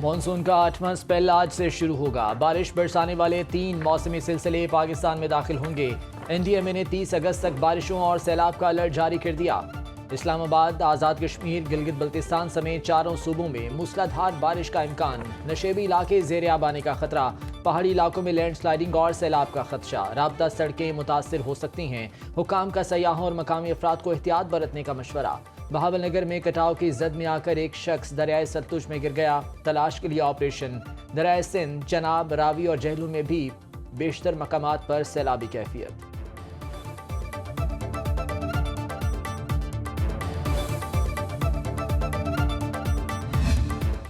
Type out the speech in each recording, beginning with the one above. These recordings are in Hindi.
मॉनसून का 8वां स्पेल आज से शुरू होगा। बारिश बरसाने वाले 3 मौसमी सिलसिले पाकिस्तान में दाखिल होंगे। एनडीएमए ने 30 अगस्त तक बारिशों और सैलाब का अलर्ट जारी कर दिया। इस्लामाबाद, आज़ाद कश्मीर, गिलगित बल्तिस्तान समेत 4 सूबों में मूसलाधार बारिश का इम्कान। नशेबी इलाके ज़ेर आब आने का खतरा। पहाड़ी इलाकों में लैंडस्लाइडिंग और सैलाब का खदशा। राब्ता सड़कें मुतासिर हो सकती हैं। हुकाम का सयाहों और मकामी अफराद को एहतियात बरतने का मशवरा। बहावलनगर में कटाव की जद में आकर एक शख्स दरियाए सतलुज में गिर गया। तलाश के लिए ऑपरेशन। दरियाए सिंध, चनाब, रावी और जहलू में भी बेशतर मकामात पर सैलाबी कैफियत।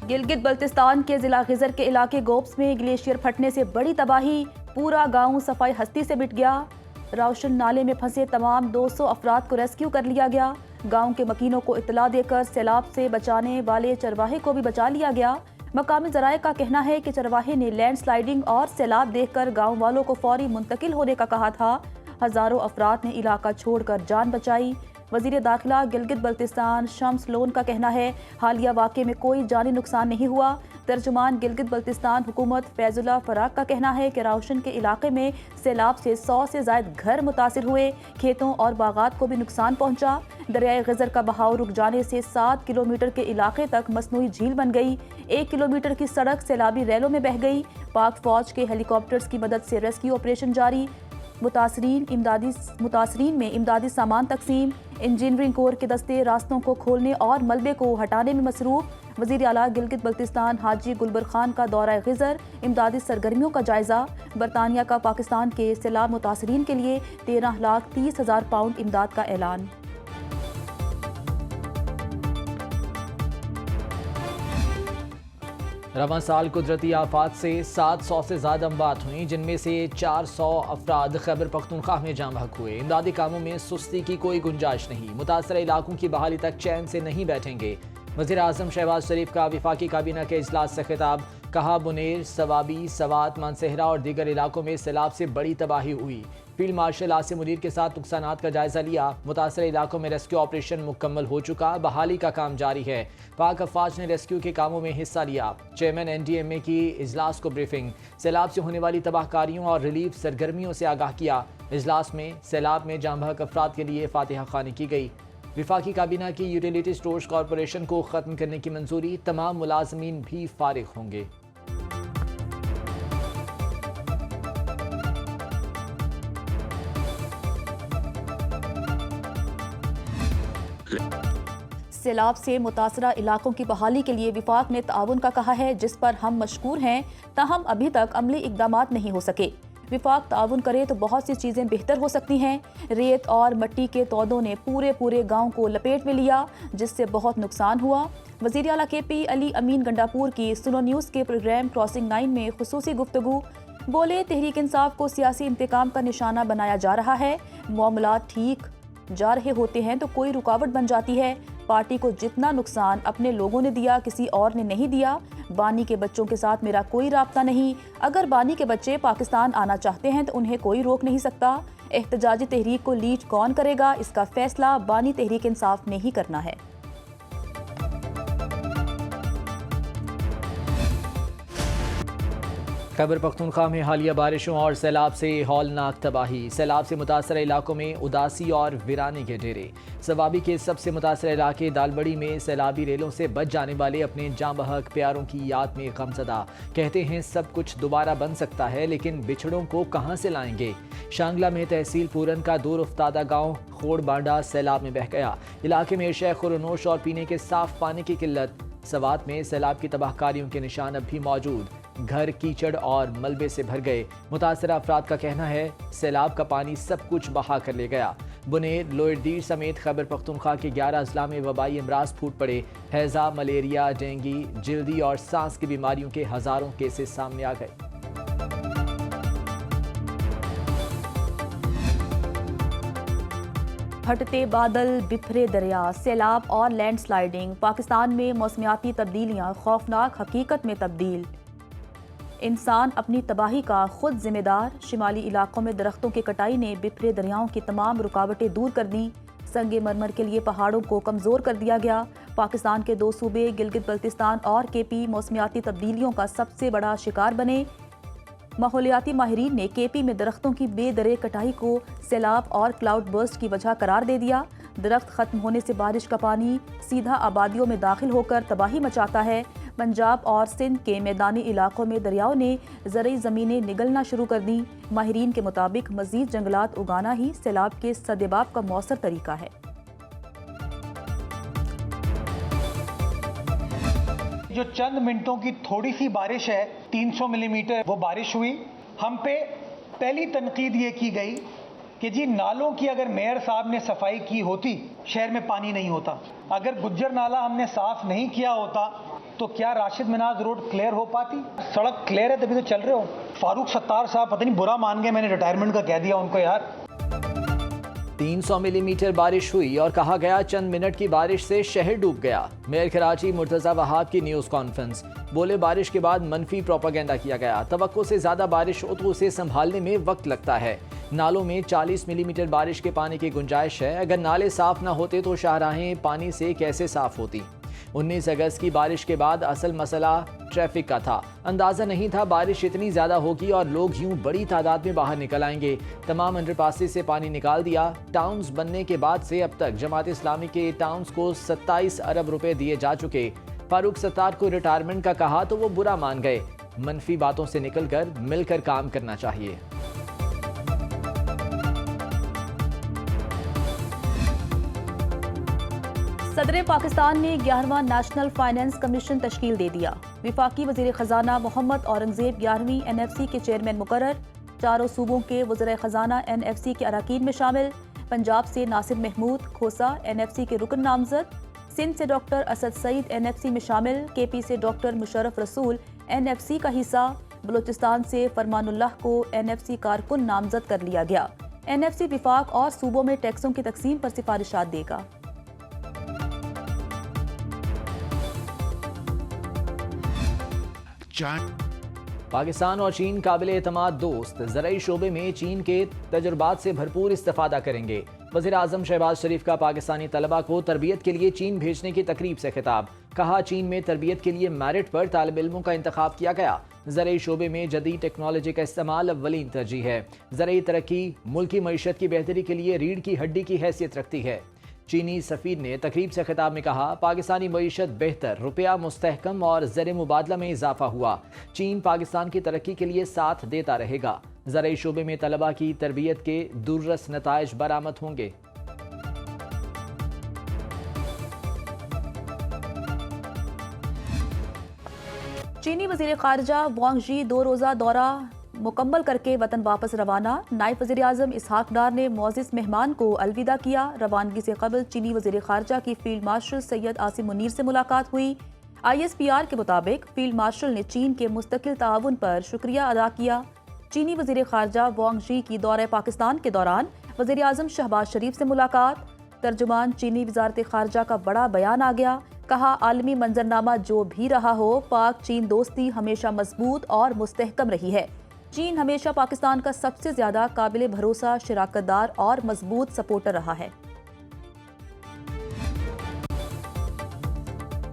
गिलगित बल्तिस्तान के जिला खिजर के इलाके गोप्स में ग्लेशियर फटने से बड़ी तबाही। पूरा गांव सफाई हस्ती से मिट गया। राउशन नाले में फंसे तमाम 200 अफराद को रेस्क्यू कर लिया गया। गांव के मकीनों को इत्तला देकर सैलाब से बचाने वाले चरवाहे को भी बचा लिया गया। मकामी जराये का कहना है कि चरवाहे ने लैंडस्लाइडिंग और सैलाब देखकर गांव वालों को फौरी मुंतकिल होने का कहा था। हजारों अफराद ने इलाका छोड़कर जान बचाई। वजीर दाखिला गिलगित बल्तिस्तान शम्स लोन का कहना है हालिया वाक़े में कोई जानी नुकसान नहीं हुआ। तर्जुमान गिलगित बल्तिस्तान हुकूमत फैजुल्ला फराक का कहना है कि राउशन के इलाके में सैलाब से 100 से ज़ायद घर मुतासिर हुए। खेतों और बागात को भी नुकसान पहुंचा। दरियाए खिजर का बहाव रुक जाने से 7 किलोमीटर के इलाके तक मसनूई झील बन गई। 1 किलोमीटर की सड़क सैलाबी रैलों में बह गई। पाक फौज के हेलीकॉप्टर्स की मदद से रेस्क्यू ऑपरेशन जारी। मुतासरीन में इमदादी सामान तकसीम। इंजीनियरिंग कोर के दस्ते रास्तों को खोलने और मलबे को हटाने में मसरूफ। वज़ीर आला गिलगित बल्तिस्तान हाजी गुलबर खान का दौरा खिजर, इमदादी सरगर्मियों का जायजा। बरतानिया का पाकिस्तान के सैलाब मुतासरीन के लिए 13,30,000 पाउंड इमदाद का ऐलान। रवां साल कुदरती आफात से 700 से ज़्यादा अमवात हुई, जिनमें से 400 अफराद खैबर पख्तूनख्वा में जाम बहक हुए। इमदादी कामों में सुस्ती की कोई गुंजाइश नहीं। मुतासर इलाकों की बहाली तक चैन से नहीं बैठेंगे। वज़ीर आज़म शहबाज शरीफ का वफाकी काबीना के इजलास से खिताब। कहा बुनेर, सवाबी, सवात, मानसहरा और दीगर इलाकों में सैलाब से बड़ी तबाही हुई। फील्ड मार्शल आसिम मुनीर के साथ नुकसानात का जायजा लिया। मुतासर इलाकों में रेस्क्यू ऑपरेशन मुकम्मल हो चुका। बहाली का काम जारी है। पाक अफवाज ने रेस्क्यू के कामों में हिस्सा लिया। चेयरमैन एनडीएमए की इजलास को ब्रीफिंग। सैलाब से होने वाली तबाहकारियों और रिलीफ सरगर्मियों से आगाह किया। इजलास में सैलाब में जाम बहक अफराद के लिए फातिहा खानी की गई। विफाकी काबीना की यूटिलिटी स्टोर्स कॉरपोरेशन को ख़त्म करने की मंजूरी। तमाम मुलाजमीन भी फारिग होंगे। सैलाब से मुतासरा इलाकों की बहाली के लिए विफाक ने ताउन का कहा है, जिस पर हम मशकूर हैं। ताहम अभी तक अमली इकदामात नहीं हो सके। विफाक ताउन करे तो बहुत सी चीज़ें बेहतर हो सकती हैं। रेत और मिट्टी के तौदों ने पूरे गांव को लपेट में लिया, जिससे बहुत नुकसान हुआ। वज़ीर आला KP अली अमीन गंडापुर की सुनो न्यूज़ के प्रोग्राम क्रॉसिंग 9 में खुसूसी गुफ्तगू। बोले तहरीक इंसाफ को सियासी इंतकाम का निशाना बनाया जा रहा है। मामलात ठीक जा रहे होते हैं तो कोई रुकावट बन जाती है। पार्टी को जितना नुकसान अपने लोगों ने दिया किसी और ने नहीं दिया। बानी के बच्चों के साथ मेरा कोई राब्ता नहीं। अगर बानी के बच्चे पाकिस्तान आना चाहते हैं तो उन्हें कोई रोक नहीं सकता। एहतजाजी तहरीक को लीड कौन करेगा, इसका फैसला बानी तहरीक इंसाफ ने ही करना है। खैबर पख्तूनख्वा में हालिया बारिशों और सैलाब से हौलनाक तबाही। सैलाब से मुतासर इलाकों में उदासी और वीरानी के डेरे। सवाबी के सबसे मुतासर इलाके दालबड़ी में सैलाबी रेलों से बच जाने वाले अपने जाम बहक प्यारों की याद में गमज़दा। कहते हैं सब कुछ दोबारा बन सकता है, लेकिन बिछड़ों को कहाँ से लाएंगे। शांगला में तहसील पूरन का दूर उफ्तादा गाँव खोड़ बांडा सैलाब में बह गया। इलाके में शेख खुरनोश और पीने के साफ पानी की किल्लत। सवात में सैलाब की तबाहकारियों के निशान अब भी मौजूद। घर कीचड़ और मलबे से भर गए। मुतासर अफराद का कहना है सैलाब का पानी सब कुछ बहा कर ले गया। बुनेर, लोअर समेत खैबर पख्तूनख्वा के 11 अजला में वबाई अमराज फूट पड़े। हैजा, मलेरिया, डेंगी, जल्दी और सांस की बीमारियों के हजारों केसेस सामने आ गए। फटते बादल, बिखरे दरिया, सैलाब और लैंडस्लाइडिंग। पाकिस्तान में मौसमियाती तब्दीलियां खौफनाक हकीकत में तब्दील। इंसान अपनी तबाही का खुद जिम्मेदार। शिमाली इलाकों में दरख्तों की कटाई ने बिखरे दरियाओं की तमाम रुकावटें दूर कर दी। संगे मरमर के लिए पहाड़ों को कमज़ोर कर दिया गया। पाकिस्तान के 2 सूबे गिलगित बल्तिस्तान और केपी मौसमियाती तब्दीलियों का सबसे बड़ा शिकार बने। माहौलियाती माहिरीन ने केपी में दरख्तों की बेदरे कटाई को सैलाब और क्लाउड बर्स्ट की वजह करार दे दिया। दरख्त खत्म होने से बारिश का पानी सीधा आबादियों में दाखिल होकर तबाही मचाता है। पंजाब और सिंध के मैदानी इलाकों में दरियाओं ने ज़रई ज़मीनें निगलना शुरू कर दी। माहिरीन के मुताबिक मज़ीद जंगलात उगाना ही सैलाब के सद्देबाब का मौसर तरीका है। जो चंद मिनटों की थोड़ी सी बारिश है, 300 मिलीमीटर वो बारिश हुई। हम पे पहली तनकीद ये की गई कि जी नालों की अगर मेयर साहब ने सफाई की होती शहर में पानी नहीं होता। अगर गुज्जर नाला हमने साफ नहीं किया होता तो क्या राशिद मिनाज रोड क्लियर हो पाती? सड़क क्लियर है तभी तो चल रहे हो। फारूक सत्तार साहब पता नहीं बुरा मान गए, मैंने रिटायरमेंट का कह दिया उनको यार। 300 मिलीमीटर बारिश हुई और कहा गया चंद मिनट की बारिश से शहर डूब गया। मेयर कराची मुर्तज़ा वहाब की न्यूज़ कॉन्फ्रेंस, बोले बारिश के बाद मनफी प्रोपागेंडा किया गया। तवक्को से ज़्यादा बारिश हो तो उसे संभालने में वक्त लगता है। नालों में 40 मिलीमीटर बारिश के पानी की गुंजाइश है। अगर नाले साफ ना होते तो शाहराहें पानी से कैसे साफ होती। 19 अगस्त की बारिश के बाद असल मसला ट्रैफिक का था। अंदाजा नहीं था बारिश इतनी ज्यादा होगी और लोग यूं बड़ी तादाद में बाहर निकल आएंगे। तमाम अंडरपासेस से पानी निकाल दिया। टाउन्स बनने के बाद से अब तक जमात इस्लामी के टाउन्स को 27 अरब रुपए दिए जा चुके। फारूक सत्तार को रिटायरमेंट का कहा तो वो बुरा मान गए। मनफी बातों से निकलकर मिलकर काम करना चाहिए। सदर पाकिस्तान ने 11वां नेशनल फाइनेंस कमीशन तश्कील दे दिया। विफाकी वज़ीर ख़जाना मोहम्मद औरंगज़ेब 11वीं NFC के चेयरमैन मुकर्रर। चारों सूबों के वज़ीर ख़जाना NFC के अरकान में शामिल। पंजाब से नासिर महमूद खोसा NFC के रुकन नामजद। सिंध से डॉक्टर असद सईद NFC में शामिल। KP से डॉक्टर मुशर्रफ रसूल NFC का हिस्सा। बलूचिस्तान से फरमानुल्लाह को NFC कारकुन नामजद कर लिया गया। NFC विफाक और सूबों में टैक्सों की तकसीम पर सिफारिशात देगा। पाकिस्तान और चीन काबिल एतमाद दोस्त, ज़रई शोबे में चीन के तजुर्बात से भरपूर इस्तेफादा करेंगे। वज़ीर आज़म शहबाज शरीफ का पाकिस्तानी तलबा को तरबियत के लिए चीन भेजने की तकरीब से खिताब। कहा चीन में तरबियत के लिए मेरिट पर तालिब इल्मों का इंतखाब किया गया। ज़रई शोबे में जदीद टेक्नोलॉजी का इस्तेमाल अव्वलीन तरजीह है। ज़रई तरक्की मुल्की मईशत की बेहतरी के लिए रीढ़ की हड्डी की हैसियत रखती है। चीनी सफ़ीर ने तकरीब से खिताब में कहा पाकिस्तानी मईशत बेहतर, रुपया मुस्तहकम और ज़र मुबादला में इजाफा हुआ। चीन पाकिस्तान की तरक्की के लिए साथ देता रहेगा। ज़रई शोबे में तलबा की तरबियत के दुर्रस नताइज बरामद होंगे। चीनी वज़ीर ख़ारिजा वांग यी 2 रोज़ा दौरा मुकम्मल करके वतन वापस रवाना। नायब वज़ीर आज़म इसहाक डार ने मोअज़्ज़िज़ मेहमान को अलविदा किया। रवानगी से कबल चीनी वज़ीर ख़ारिजा की फील्ड मार्शल सैयद आसिम मुनीर से मुलाकात हुई। ISPR के मुताबिक फील्ड मार्शल ने चीन के मुस्तकिल ताउन पर शुक्रिया अदा किया। चीनी वज़ीर ख़ारिजा वांग यी की दौरे पाकिस्तान के दौरान वज़ीर आज़म शहबाज शरीफ से मुलाकात। तर्जुमान चीनी वज़ारत ख़ारिजा का बड़ा बयान आ गया। कहा आलमी मंजरनामा जो भी रहा हो, पाक चीन दोस्ती हमेशा मजबूत और मुस्तहकम रही है। चीन हमेशा पाकिस्तान का सबसे ज्यादा काबिल भरोसा, शराकतदार और मजबूत सपोर्टर रहा है।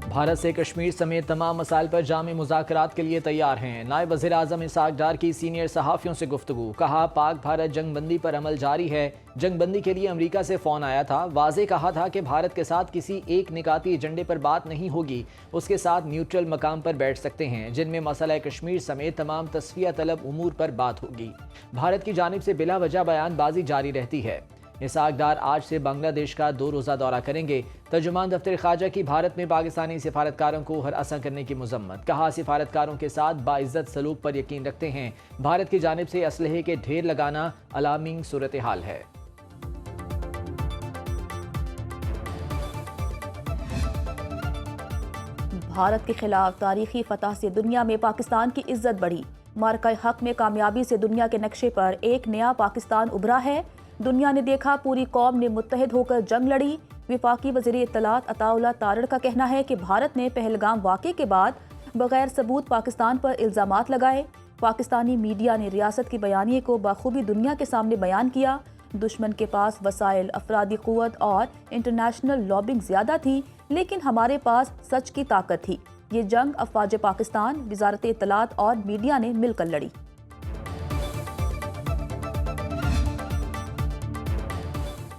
भारत से कश्मीर समेत तमाम मसाइल पर जामी मुज़ाकरात के लिए तैयार हैं। नायब वज़ीर आज़म इसहाक डार की सीनियर सहाफ़ियों से गुफ्तगू। कहा पाक भारत जंगबंदी पर अमल जारी है। जंगबंदी के लिए अमरीका से फ़ोन आया था। वाज़े कहा था कि भारत के साथ किसी एक निकाती एजेंडे पर बात नहीं होगी, उसके साथ न्यूट्रल मकाम पर बैठ सकते हैं जिनमें मसला कश्मीर समेत तमाम तस्फिया तलब उमूर पर बात होगी। भारत की जानिब से बिला वजह बयानबाजी जारी रहती है। इसहाक डार आज से बांग्लादेश का 2 रोज़ा दौरा करेंगे। तर्जुमान दफ्तर ख़ारजा की भारत में पाकिस्तानी सिफारतकारों को हरासा करने की मुज़म्मत। कहा सिफारतकारों के साथ बाइज़्ज़त सलूक पर यकीन रखते हैं। भारत की जानिब से असलहे के ढेर लगाना अलार्मिंग सूरत हाल है। भारत के खिलाफ तारीखी फतह से दुनिया में पाकिस्तान की इज्जत बढ़ी। मार्का हक में कामयाबी से दुनिया के नक्शे पर एक नया पाकिस्तान उभरा है। दुनिया ने देखा, पूरी कौम ने मुत्तहिद होकर जंग लड़ी। विफाकी वज़ीर इत्तलात अताउल्लाह तारड़ का कहना है कि भारत ने पहलगाम वाक़े के बाद बगैर सबूत पाकिस्तान पर इल्ज़ामात लगाए। पाकिस्तानी मीडिया ने रियासत की बयानिए को बखूबी दुनिया के सामने बयान किया। दुश्मन के पास वसाइल, अफरादी क़ुव्वत और इंटरनेशनल लॉबिंग ज़्यादा थी, लेकिन हमारे पास सच की ताकत थी। ये जंग अफ़वाज पाकिस्तान, वज़ारत इत्तलात और मीडिया ने मिलकर लड़ी।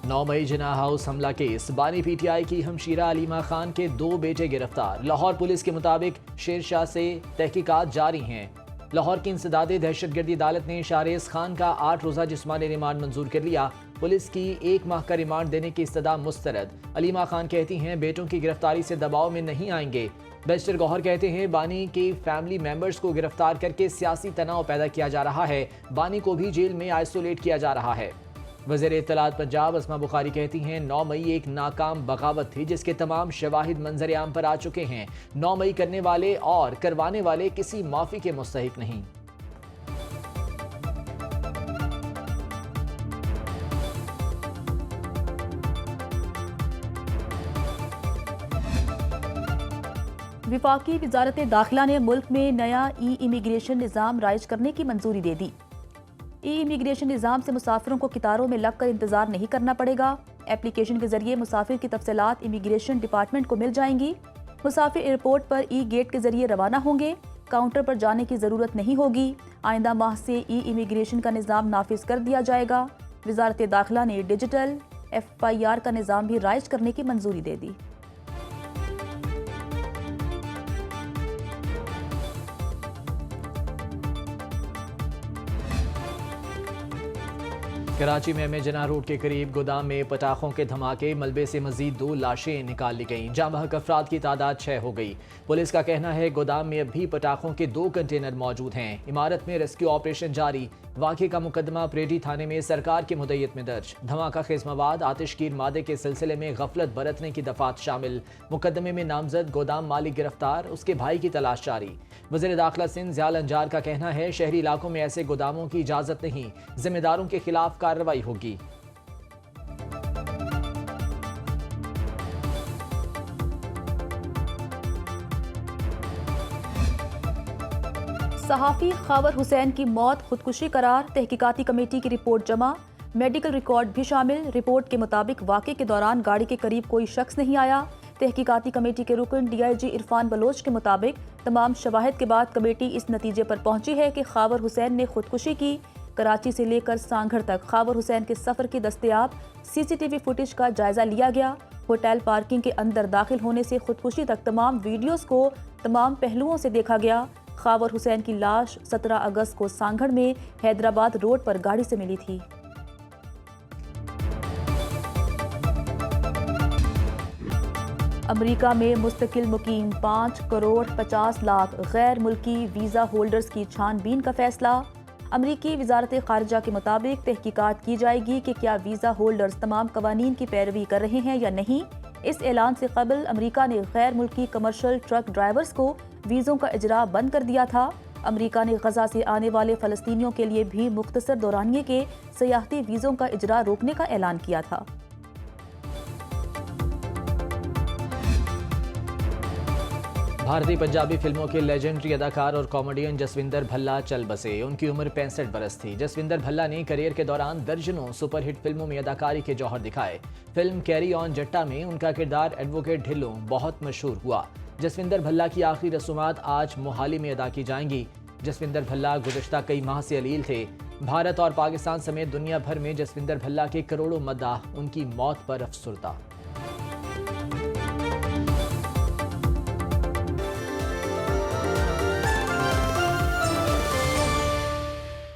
नौ मई जिना हाउस हमला केस, बानी पीटीआई की हमशीरा अलीमा खान के 2 बेटे गिरफ्तार। लाहौर पुलिस के मुताबिक शेरशाह से तहकीकात जारी हैं। लाहौर की इंसदादे दहशतगर्दी अदालत ने शाहरेज खान का 8 रोज़ा जिस्मानी रिमांड मंजूर कर लिया। पुलिस की 1 माह का रिमांड देने की इस्तदा मुस्तरद। अलीमा खान कहती हैं बेटों की गिरफ्तारी से दबाव में नहीं आएंगे। बैरिस्टर गौहर कहते हैं बानी के फैमिली मेंबर्स को गिरफ्तार करके सियासी तनाव पैदा किया जा रहा है। बानी को भी जेल में आइसोलेट किया जा रहा है। वज़ीर इत्तलात पंजाब अस्मा बुखारी कहती हैं 9 मई एक नाकाम बगावत थी जिसके तमाम शवाहिद मंजर आम पर आ चुके हैं। 9 मई करने वाले और करवाने वाले किसी माफ़ी के मुस्तहिक नहीं। विफाकी वज़ारत दाखिला ने मुल्क में नया इमिग्रेशन निज़ाम राइज करने की मंजूरी दे दी। इमिग्रेशन निज़ाम से मुसाफिरों को कितारों में लगकर इंतजार नहीं करना पड़ेगा। एप्लीकेशन के जरिए मुसाफिर की तफसीलात इमिग्रेशन डिपार्टमेंट को मिल जाएंगी। मुसाफिर एयरपोर्ट पर गेट के जरिए रवाना होंगे। काउंटर पर जाने की ज़रूरत नहीं होगी। आइंदा माह से इमिग्रेशन का निज़ाम नाफिज कर दिया जाएगा। वज़ारत दाखिला ने डिजिटल FIR का निज़ाम भी राइज करने की मंजूरी दे दी। कराची में जिना रोड के करीब गोदाम में पटाखों के धमाके, मलबे से मजीद 2 लाशें निकाल ली गईं। जाँ बहक अफराद की तादाद 6 हो गई। पुलिस का कहना है गोदाम में अभी पटाखों के 2 कंटेनर मौजूद हैं। इमारत में रेस्क्यू ऑपरेशन जारी। वाक़े का मुकदमा प्रेडी थाने में सरकार की मुद्दत में दर्ज। धमाका खेज मवाद, आतिशगीर मादे के सिलसिले में गफलत बरतने की दफात शामिल। मुकदमे में नामजद गोदाम मालिक गिरफ्तार, उसके भाई की तलाश जारी। वज़ीर दाखिला सिंध ज़ियाल अंजार का कहना है शहरी इलाकों में ऐसे गोदामों की इजाज़त नहीं, जिम्मेदारों के खिलाफ कार्रवाई होगी। सहाफ़ी खावर हुसैन की मौत खुदकुशी करार, तहकीकाती कमेटी की रिपोर्ट जमा। मेडिकल रिकॉर्ड भी शामिल। रिपोर्ट के मुताबिक वाक़े के दौरान गाड़ी के करीब कोई शख्स नहीं आया। तहकीकाती कमेटी के रुकन DIG इरफान बलोच के मुताबिक तमाम शवाहिद के बाद कमेटी इस नतीजे पर पहुंची है कि खावर हुसैन ने खुदकुशी की। कराची से लेकर सांगढ़ तक खावर हुसैन के सफ़र की दस्तयाब CCTV फुटेज का जायजा लिया गया। होटल पार्किंग के अंदर दाखिल होने से खुदकुशी तक तमाम वीडियोस को तमाम पहलुओं से देखा गया। खावर हुसैन की लाश 17 अगस्त को सांगढ़ में हैदराबाद रोड पर गाड़ी से मिली थी। अमेरिका में मुस्तकिल मुकीम 5 करोड़ 50 लाख गैर मुल्की वीज़ा होल्डर्स की छानबीन का फैसला। अमरीकी वज़ारत ख़ारिजा के मुताबिक तहकीकात की जाएगी कि क्या वीज़ा होल्डर्स तमाम कवानीन की पैरवी कर रहे हैं या नहीं। इस ऐलान से कबल अमरीका ने गैर मुल्की कमर्शल ट्रक ड्राइवर्स को वीज़ों का इजरा बंद कर दिया था। अमरीका ने गजा से आने वाले फ़लस्तीनियों के लिए भी मुख्तसर दौरानिए के सयाहती वीज़ों का इजरा रोकने का ऐलान किया था। भारतीय पंजाबी फिल्मों के लेजेंडरी अदाकार और कॉमेडियन जसविंदर भल्ला चल बसे। उनकी उम्र 65 बरस थी। जसविंदर भल्ला ने करियर के दौरान दर्जनों सुपरहिट फिल्मों में अदाकारी के जौहर दिखाए। फिल्म कैरी ऑन जट्टा में उनका किरदार एडवोकेट ढिल्लों बहुत मशहूर हुआ। जसविंदर भल्ला की आखिरी रसूमात आज मोहाली में अदा की जाएंगी। जसविंदर भल्ला गुज़श्ता कई माह से अलील थे। भारत और पाकिस्तान समेत दुनिया भर में जसविंदर भल्ला के करोड़ों मद्दाह उनकी मौत पर अफसुरदा।